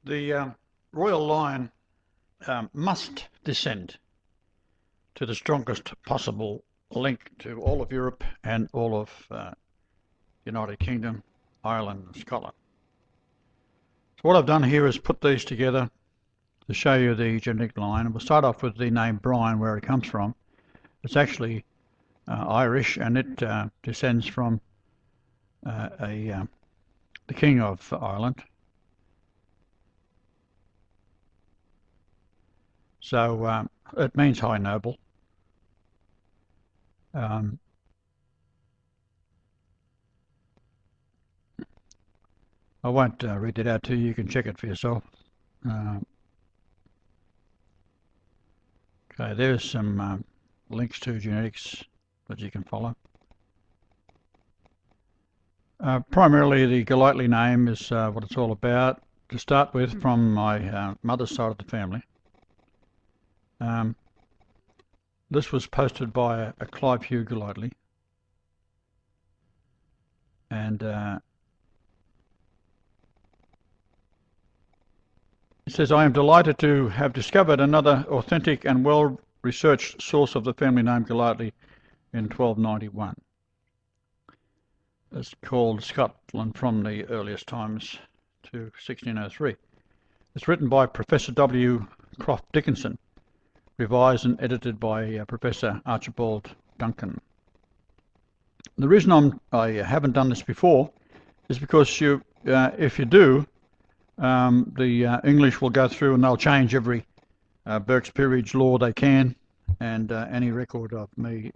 The royal line must descend to the strongest possible link to all of Europe and all of United Kingdom, Ireland and Scotland. So what I've done here is put these together to show you the genetic line. And we'll start off with the name Brian, where it comes from. It's actually Irish, and it descends from the King of Ireland. So it means high noble. I won't read it out to you. You can check it for yourself. Okay, there's some links to genetics that you can follow. Primarily, the Golightly name is what it's all about. To start with, from my mother's side of the family. This was posted by a Clive Hugh Golightly, and it says, "I am delighted to have discovered another authentic and well-researched source of the family name Golightly in 1291. It's called Scotland from the earliest times to 1603. It's written by Professor W. Croft Dickinson, revised and edited by Professor Archibald Duncan. The reason I haven't done this before is because if you do, the English will go through and they'll change every Burke's Peerage law they can, and any record of me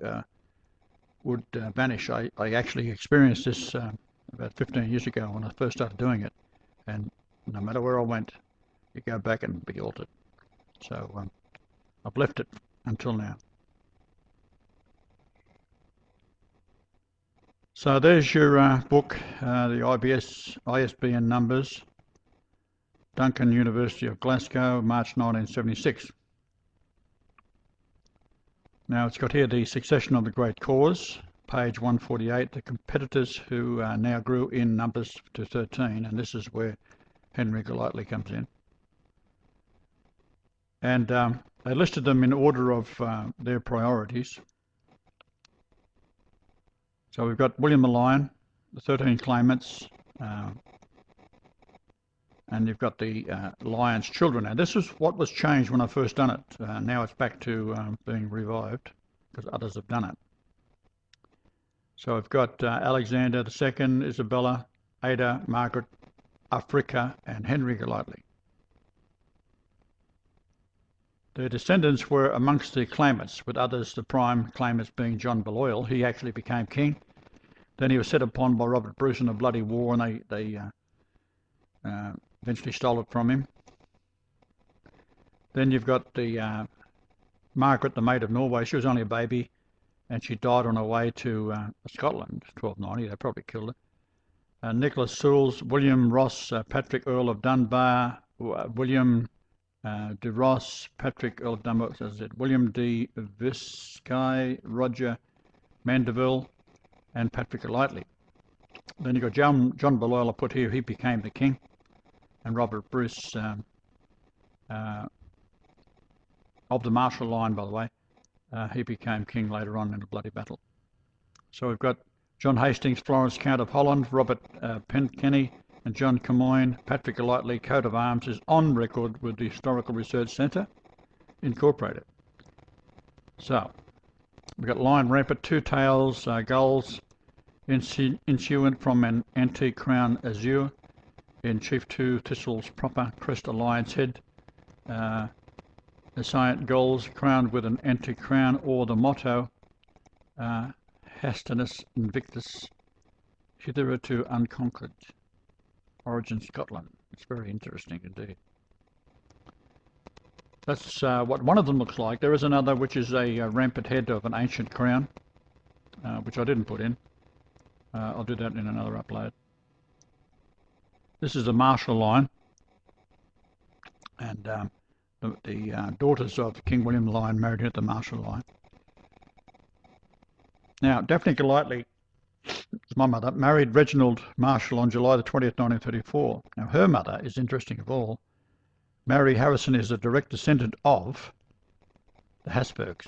would vanish. I actually experienced this about 15 years ago when I first started doing it, and no matter where I went, you go back and be altered. So I've left it until now. So there's your book, the ISBN numbers, Duncan, University of Glasgow, March 1976. Now it's got here the succession of the great cause, page 148, the competitors who now grew in numbers to 13, and this is where Henry Golightly comes in. And they listed them in order of their priorities. So we've got William the Lion, the 13 claimants, and you've got the Lion's children. Now this is what was changed when I first done it. Now it's back to being revived because others have done it. So we've got Alexander II, Isabella, Ada, Margaret, Africa, and Henry Golightly. Their descendants were amongst the claimants, with others, the prime claimants being John Balliol. He actually became king. Then he was set upon by Robert Bruce in a bloody war, and they eventually stole it from him. Then you've got the Margaret, the Maid of Norway. She was only a baby, and she died on her way to Scotland, 1290. They probably killed her. Nicholas Sewells, William Ross, Patrick, Earl of Dunbar, William de Ross, Patrick, Earl of Dunbar, William de Viscay, Roger Mandeville, and Patrick Golightly. Then you've got John Balliol I put here. He became the king. And Robert Bruce, of the Marshall line, by the way, he became king later on in a bloody battle. So we've got John Hastings, Florence, Count of Holland, Robert Penkenny, and John Camoyne. Patrick Golightly, coat of arms, is on record with the Historical Research Centre, Incorporated. So we've got Lion Rampant, two tails, gulls, insuant from an antique crown azure, in Chief 2 Thistles proper, crest a lion's head, Ascient gulls crowned with an antique crown, or the motto, Hastinus Invictus, hitherto unconquered. Origin Scotland. It's very interesting indeed. That's what one of them looks like. There is another which is a rampant head of an ancient crown, which I didn't put in. I'll do that in another upload. This is the Marshall line, and the daughters of King William the Lion married into the Marshall line. Now, Daphne Golightly, my mother, married Reginald Marshall on July the 20th, 1934. Now, her mother is interesting of all. Mary Harrison is a direct descendant of the Habsburgs.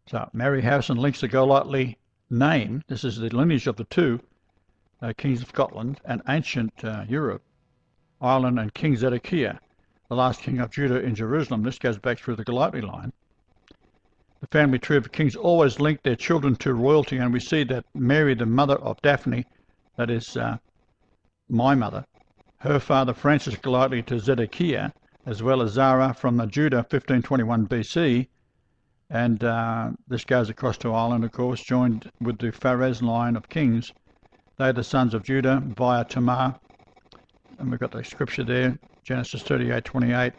So Mary Harrison links the Golightly name. This is the lineage of the two kings of Scotland and ancient Europe, Ireland, and King Zedekiah, the last king of Judah in Jerusalem. This goes back through the Golightly line. The family tree of kings always linked their children to royalty, and we see that Mary, the mother of Daphne, that is my mother, her father Francis Golightly to Zedekiah, as well as Zara from the Judah 1521 BC, and this goes across to Ireland, of course, joined with the Pharez line of kings. They are the sons of Judah via Tamar, and we've got the scripture there, Genesis 38:28.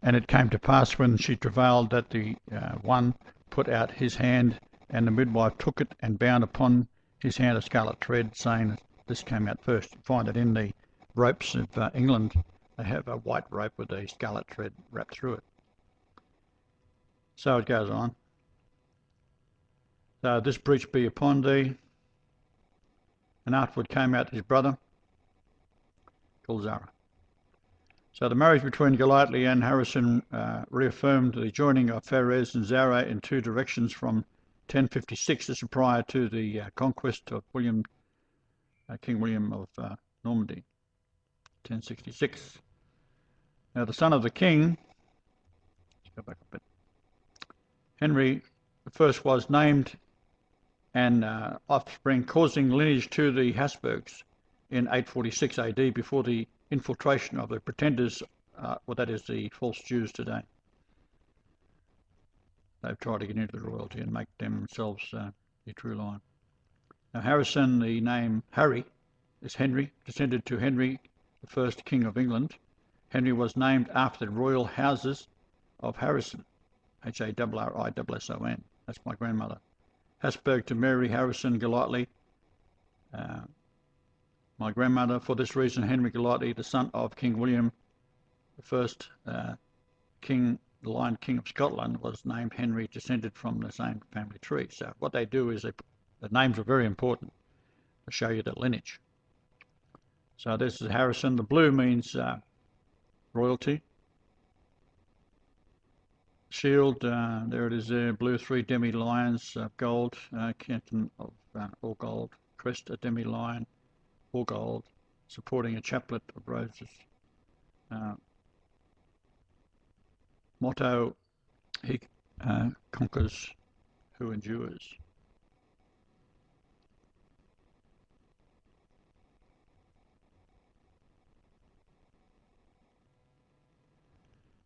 And it came to pass when she travailed that the one put out his hand, and the midwife took it and bound upon his hand a scarlet thread, saying this came out first. You find it in the ropes of England. They have a white rope with a scarlet thread wrapped through it. So it goes on. So this breach be upon thee. And afterward came out his brother, called Zara. So the marriage between Golightly and Harrison reaffirmed the joining of Pharez and Zara in two directions from 1056. This is prior to the conquest of King William of Normandy, 1066. Now the son of the king, let's go back a bit, Henry I was named and offspring, causing lineage to the Habsburgs in 846 AD before the infiltration of the pretenders, well, that is the false Jews today. They've tried to get into the royalty and make themselves the true line. Now Harrison, the name Harry, is Henry, descended to Henry, the first King of England. Henry was named after the royal houses of Harrison, Harrisson. That's my grandmother. Habsburg to Mary Harrison Golightly, my grandmother. For this reason, Henry Golightly, the son of King William, the first king, the Lion King of Scotland, was named Henry, descended from the same family tree. So what they do is the names are very important to show you the lineage. So this is Harrison. The blue means royalty. Shield, there it is there, blue, 3 demi-lions of gold, canton of all gold, crest, a demi-lion, all gold, supporting a chaplet of roses. Motto, he conquers who endures.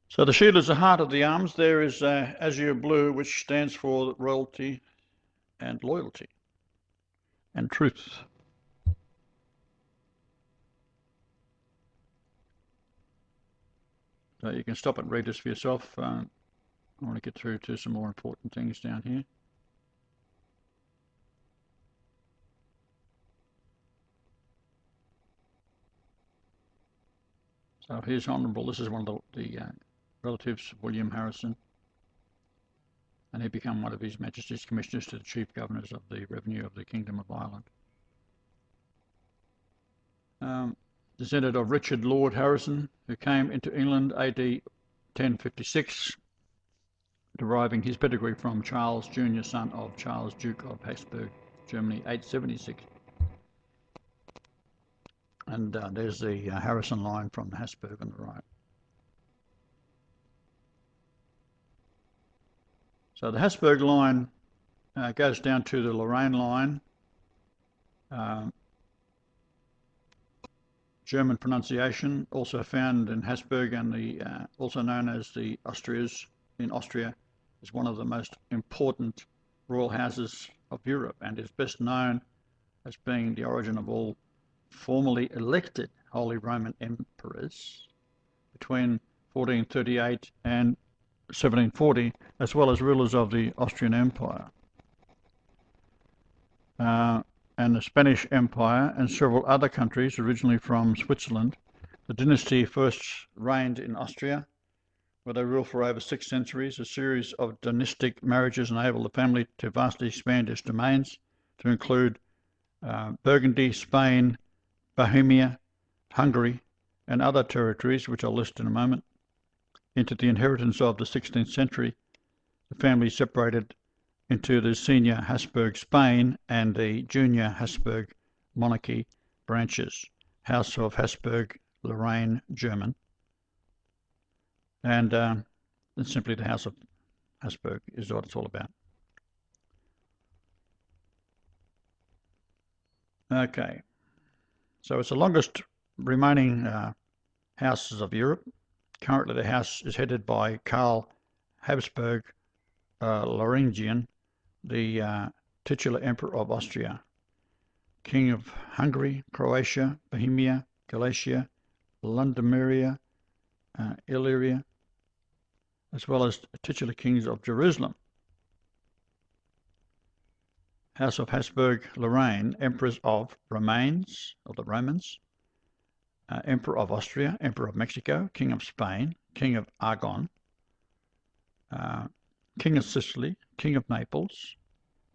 So the shield is the heart of the arms. There is azure blue, which stands for royalty and loyalty and truth. So you can stop and read this for yourself. I want to get through to some more important things down here. So here's Honourable. This is one of the relatives of William Harrison, and he became one of His Majesty's Commissioners to the Chief Governors of the Revenue of the Kingdom of Ireland. Descendant of Richard Lord Harrison, who came into England AD 1056, deriving his pedigree from Charles Jr., son of Charles, Duke of Habsburg, Germany, 876. And there's the Harrison line from the Habsburg on the right. So the Habsburg line goes down to the Lorraine line, German pronunciation, also found in Habsburg, and the also known as the Austrias in Austria, is one of the most important royal houses of Europe, and is best known as being the origin of all formally elected Holy Roman Emperors between 1438 and 1740, as well as rulers of the Austrian Empire and the Spanish Empire and several other countries originally from Switzerland. The dynasty first reigned in Austria, where they ruled for over 6 centuries. A series of dynastic marriages enabled the family to vastly expand its domains to include Burgundy, Spain, Bohemia, Hungary, and other territories, which I'll list in a moment, into the inheritance of the 16th century. The family separated into the senior Habsburg Spain and the junior Habsburg monarchy branches, House of Habsburg, Lorraine, German, and simply the House of Habsburg is what it's all about. Okay, so it's the longest remaining houses of Europe. Currently the house is headed by Karl Habsburg Loringian, the titular Emperor of Austria, King of Hungary, Croatia, Bohemia, Galicia, Lodomeria, Illyria, as well as titular kings of Jerusalem. House of Habsburg Lorraine, Emperors of Romans, or the Romans, Emperor of Austria, Emperor of Mexico, King of Spain, King of Aragon, King of Sicily, King of Naples,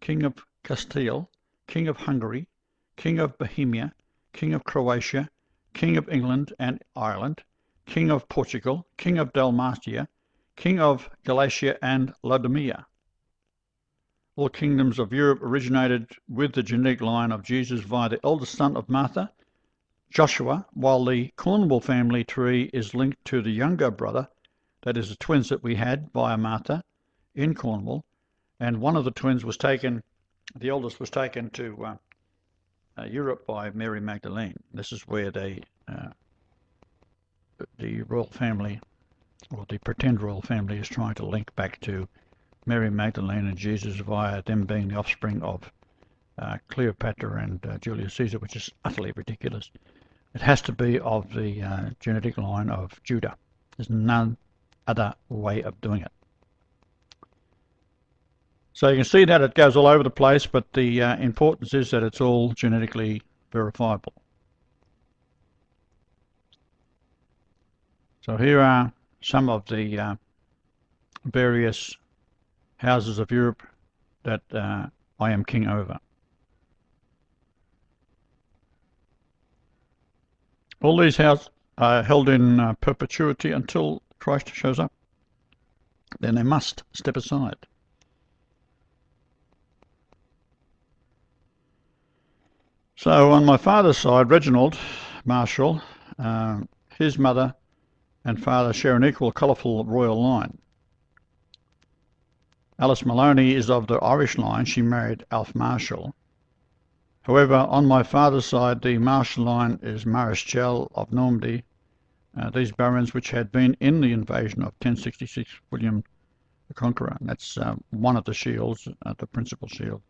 King of Castile, King of Hungary, King of Bohemia, King of Croatia, King of England and Ireland, King of Portugal, King of Dalmatia, King of Galatia and Lodomeria. All kingdoms of Europe originated with the genetic line of Jesus via the eldest son of Martha, Joshua, while the Cornwall family tree is linked to the younger brother, that is the twins that we had via Martha in Cornwall, and one of the twins was taken, the eldest was taken to Europe by Mary Magdalene. This is where the royal family, or the pretend royal family, is trying to link back to Mary Magdalene and Jesus via them being the offspring of Cleopatra and Julius Caesar, which is utterly ridiculous. It has to be of the genetic line of Judah. There's none other way of doing it. So you can see that it goes all over the place, but the importance is that it's all genetically verifiable. So here are some of the various houses of Europe that I am king over. All these houses are held in perpetuity until Christ shows up. Then they must step aside. So on my father's side, Reginald Marshall, his mother and father share an equal colourful royal line. Alice Maloney is of the Irish line. She married Alf Marshall. However, on my father's side, the Marshall line is Marischal of Normandy. These barons which had been in the invasion of 1066 William the Conqueror. And that's one of the shields, the principal shield.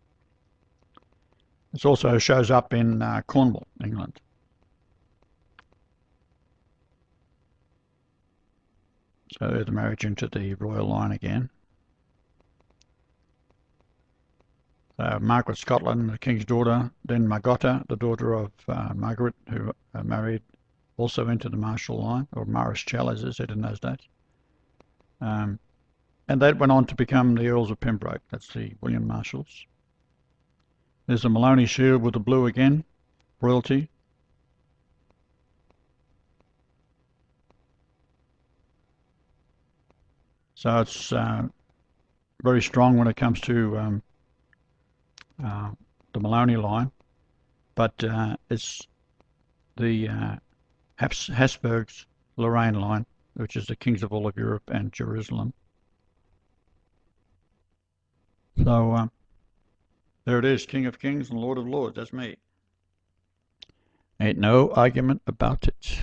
It also shows up in Cornwall, England. So the marriage into the royal line again. Margaret Scotland, the king's daughter, then Margotha, the daughter of Margaret, who married also into the Marshall line, or Marischal as they said in those days. And that went on to become the Earls of Pembroke. That's the William Marshalls. There's the Maloney shield with the blue again, royalty. So it's very strong when it comes to the Maloney line, but it's the Habsburgs Lorraine line, which is the kings of all of Europe and Jerusalem. So there it is, King of Kings and Lord of Lords. That's me. Ain't no argument about it.